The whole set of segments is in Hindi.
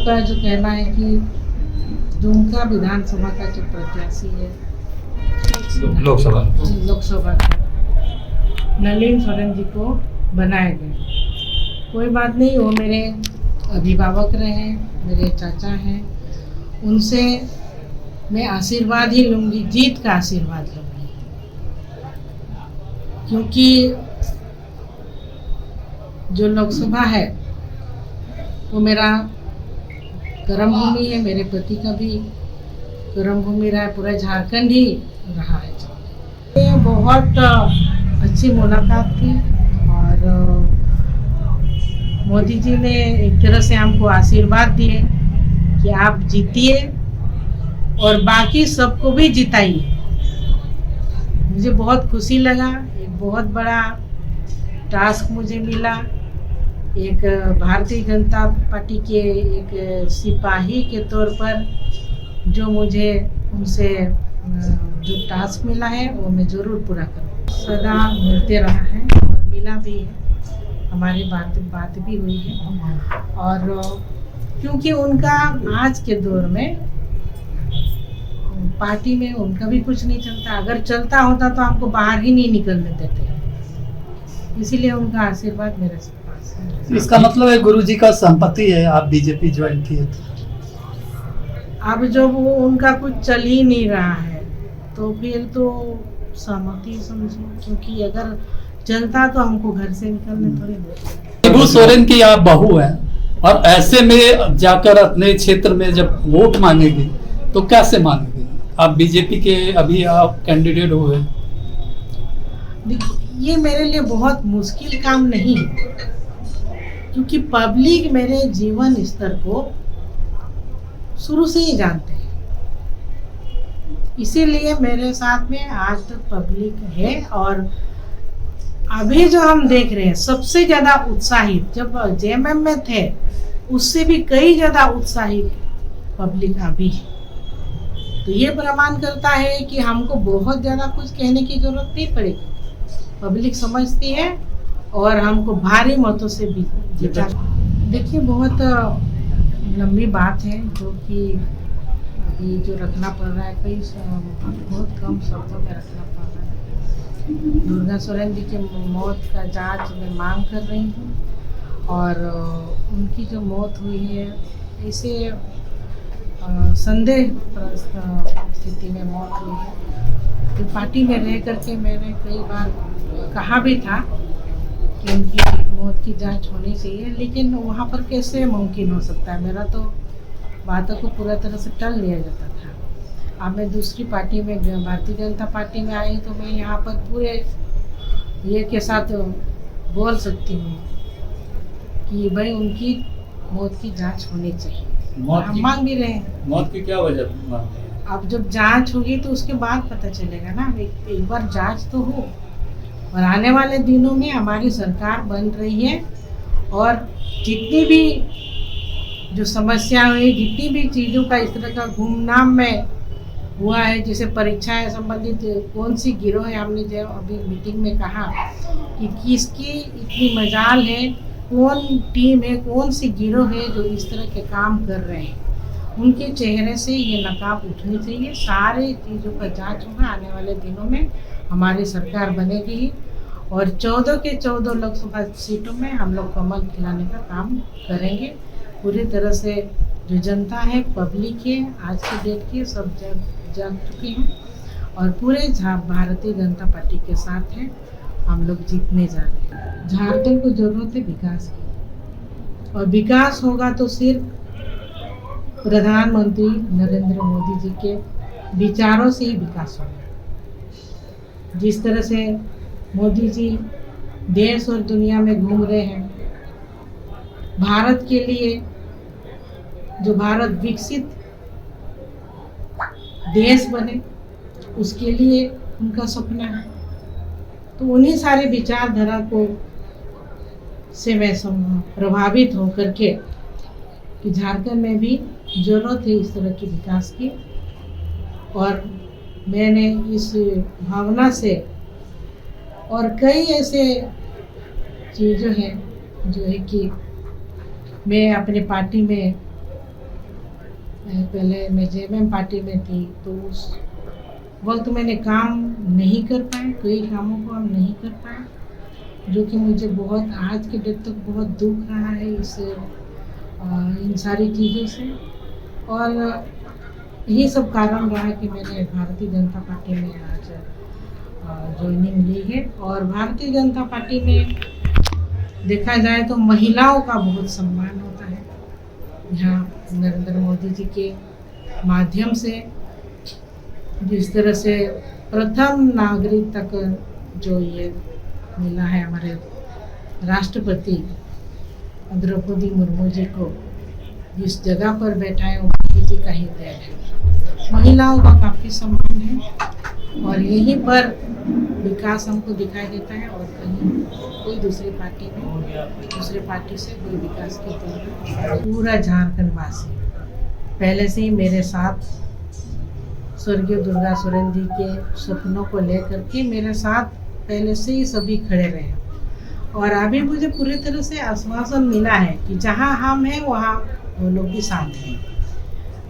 लोग का जो कहना है कि दुमका विधानसभा का जो प्रत्याशी है लोकसभा का नलिन सोरेन जी को बनाया गया। कोई बात नहीं, वो मेरे अभिभावक रहे, मेरे चाचा हैं, उनसे मैं आशीर्वाद ही लूँगी, जीत का आशीर्वाद लूँगी, क्योंकि जो लोकसभा है वो मेरा कर्मभूमि है, मेरे पति का भी कर्मभूमि रहा है, पूरा झारखंड ही रहा है। ये बहुत अच्छी मुलाकात थी और मोदी जी ने एक तरह से हमको आशीर्वाद दिए कि आप जीतिए और बाकी सबको भी जिताइए। मुझे बहुत खुशी लगा, एक बहुत बड़ा टास्क मुझे मिला, एक भारतीय जनता पार्टी के एक सिपाही के तौर पर जो मुझे उनसे जो टास्क मिला है वो मैं ज़रूर पूरा करूँ। सदा मिलते रहा है और मिला भी है, हमारी बात भी हुई है। और क्योंकि उनका आज के दौर में पार्टी में उनका भी कुछ नहीं चलता, अगर चलता होता तो हमको बाहर ही नहीं निकलने देते, इसीलिए उनका आशीर्वाद मेरे पास है। इसका मतलब है गुरुजी का संपत्ति है आप बीजेपी ज्वाइन किए थे। अब जब वो उनका कुछ चल ही नहीं रहा है तो फिर तो सहमति समझो, क्योंकि अगर चलता तो हमको घर से निकलने थोड़ी देते। शिबू सोरेन की आप बहू हैं और ऐसे में जाकर अपने क्षेत्र में जब वोट मांगेगी तो कैसे मांगेगी? आप बीजेपी के अभी आप कैंडिडेट हुए। ये मेरे लिए बहुत मुश्किल काम नहीं है, क्योंकि पब्लिक मेरे जीवन स्तर को शुरू से ही जानते हैं, इसीलिए मेरे साथ में आज तक पब्लिक है। और अभी जो हम देख रहे हैं सबसे ज़्यादा उत्साहित जब जेएमएम में थे उससे भी कई ज़्यादा उत्साहित पब्लिक अभी है। तो ये प्रमाण करता है कि हमको बहुत ज़्यादा कुछ कहने की जरूरत नहीं पड़ेगी, पब्लिक समझती है और हमको भारी मतों से भी जीता। देखिए बहुत लंबी बात है जो कि अभी जो रखना पड़ रहा है, कई बहुत कम शब्दों में रखना पड़ रहा है। दुर्गा सोरेन जी की मौत का जांच मैं मांग कर रही हूँ और उनकी जो मौत हुई है इसे संदेह स्थिति में मौत हुई है। तो पार्टी में रह करके मैंने कई बार कहा भी था कि उनकी मौत की जांच होनी चाहिए, लेकिन वहाँ पर कैसे मुमकिन हो सकता है, मेरा तो बातों को पूरा तरह से टल लिया जाता था। अब मैं दूसरी पार्टी में भारतीय जनता पार्टी में आई तो मैं यहाँ पर पूरे ये के साथ बोल सकती हूँ कि भाई उनकी मौत की जांच होनी चाहिए। हम मांग भी रहे हैं। मौत की क्या वजह मांगते हैं? अब जब जांच होगी तो उसके बाद पता चलेगा ना, एक बार जांच तो हो। और आने वाले दिनों में हमारी सरकार बन रही है और जितनी भी जो समस्या हुई, जितनी भी चीज़ों का इस तरह का गुमनाम में हुआ है, जैसे परीक्षाएं संबंधित कौन सी गिरोह है, हमने जो अभी मीटिंग में कहा कि किसकी इतनी मजाल है, कौन टीम है, कौन सी गिरोह है जो इस तरह के काम कर रहे हैं, उनके चेहरे से ये नकाब उठनी चाहिए। सारे चीज़ों का जांच होगा, आने वाले दिनों में हमारी सरकार बनेगी और 14 के 14 लोकसभा सीटों में हम लोग कमल खिलाने का काम करेंगे। पूरी तरह से जो जनता है, पब्लिक है, आज की डेट की सब जाग चुके हैं और पूरे भारतीय जनता पार्टी के साथ हैं, हम लोग जीतने जा रहे हैं। झारखंड को जरूरत है विकास की, और विकास होगा तो सिर्फ प्रधानमंत्री नरेंद्र मोदी जी के विचारों से ही विकास होगा। जिस तरह से मोदी जी देश और दुनिया में घूम रहे हैं, भारत के लिए, जो भारत विकसित देश बने उसके लिए उनका सपना है, तो उन्हीं सारे विचारधारा को से मैं प्रभावित होकर के कि झारखंड में भी जरूरत है इस तरह की विकास की, और मैंने इस भावना से और कई ऐसे चीज़ें हैं जो है कि मैं अपने पार्टी में मैं पहले मैं जेएमएम पार्टी में थी, तो उस वक्त मैंने काम नहीं कर पाए, कई कामों को हम नहीं कर पाए, जो कि मुझे बहुत आज के डेट तक बहुत दुख रहा है इन सारी चीज़ों से। और यही सब कारण रहा कि मैंने भारतीय जनता पार्टी में आज ज्वाइनिंग ली है। और भारतीय जनता पार्टी में देखा जाए तो महिलाओं का बहुत सम्मान होता है। यहाँ नरेंद्र मोदी जी के माध्यम से जिस तरह से प्रथम नागरिक तक जो ये मिला है हमारे राष्ट्रपति द्रौपदी मुर्मू जी को, जिस जगह पर बैठा है वो मोदी जी का ही देन है। महिलाओं का काफ़ी सम्मान है और यहीं पर विकास हमको दिखाई देता है। और कहीं कोई दूसरी पार्टी से कोई विकास की तो पूरा झारखंड वासी पहले से ही मेरे साथ स्वर्गीय दुर्गा सोरेन जी के सपनों को लेकर के मेरे साथ पहले से ही सभी खड़े रहे। और अभी मुझे पूरी तरह से आश्वासन मिला है कि जहां हम हैं वहां वो लोग भी साथ हैं।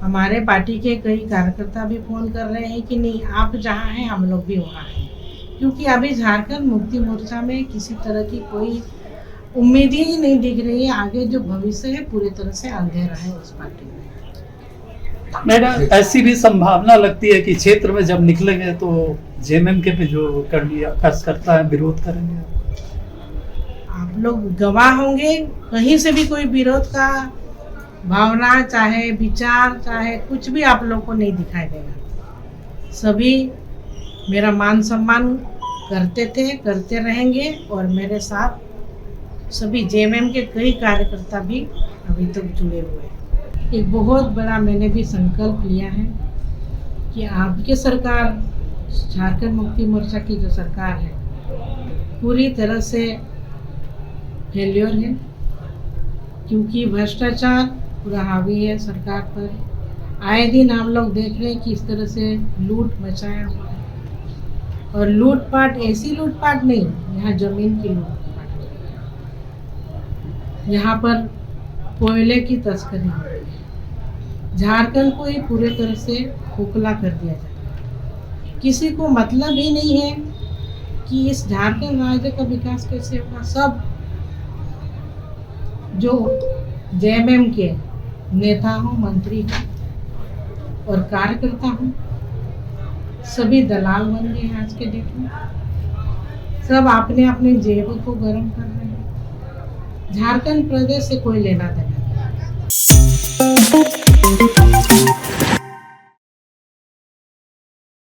हमारे पार्टी के कई कार्यकर्ता भी फ़ोन कर रहे हैं कि नहीं, आप जहां हैं हम लोग भी वहां हैं, क्योंकि अभी झारखंड मुक्ति मोर्चा में किसी तरह की कोई उम्मीद ही नहीं दिख रही है। आगे जो भविष्य है पूरी तरह से अंधेरा है उस पार्टी में। मैडम, ऐसी भी संभावना लगती है कि क्षेत्र में जब निकलेंगे तो जेएमएम के पे जो कार्यकर्ता है विरोध करेंगे। आप लोग गवाह होंगे, कहीं से भी कोई विरोध का भावना, चाहे विचार, चाहे कुछ भी आप लोग को नहीं दिखाई देगा। सभी मेरा मान सम्मान करते थे, करते रहेंगे। और मेरे साथ सभी जेएमएम के कई कार्यकर्ता भी अभी तक जुड़े हुए हैं। एक बहुत बड़ा मैंने भी संकल्प लिया है कि आपकी सरकार, झारखंड मुक्ति मोर्चा की जो सरकार है, पूरी तरह से फेल्योर है, क्योंकि भ्रष्टाचार पूरा हावी है सरकार पर। आए दिन हम लोग देख रहे हैं कि इस तरह से लूट मचाया हुआ है। और लूटपाट, ऐसी लूटपाट नहीं, यहाँ जमीन की लूटपाट है, यहाँ पर कोयले की तस्करी हो रही है। झारखंड को ही पूरे तरह से खोखला कर दिया जाए। किसी को मतलब ही नहीं है कि इस झारखंड राज्य का विकास कैसे होगा। सब जो जेएमएम के नेता हों, मंत्री हों और कार्यकर्ता हों, सभी दलाल बन गए हैं आज के डेट में। सब अपने अपने जेब को गर्म कर रहे हैं। झारखंड प्रदेश से कोई लेना देना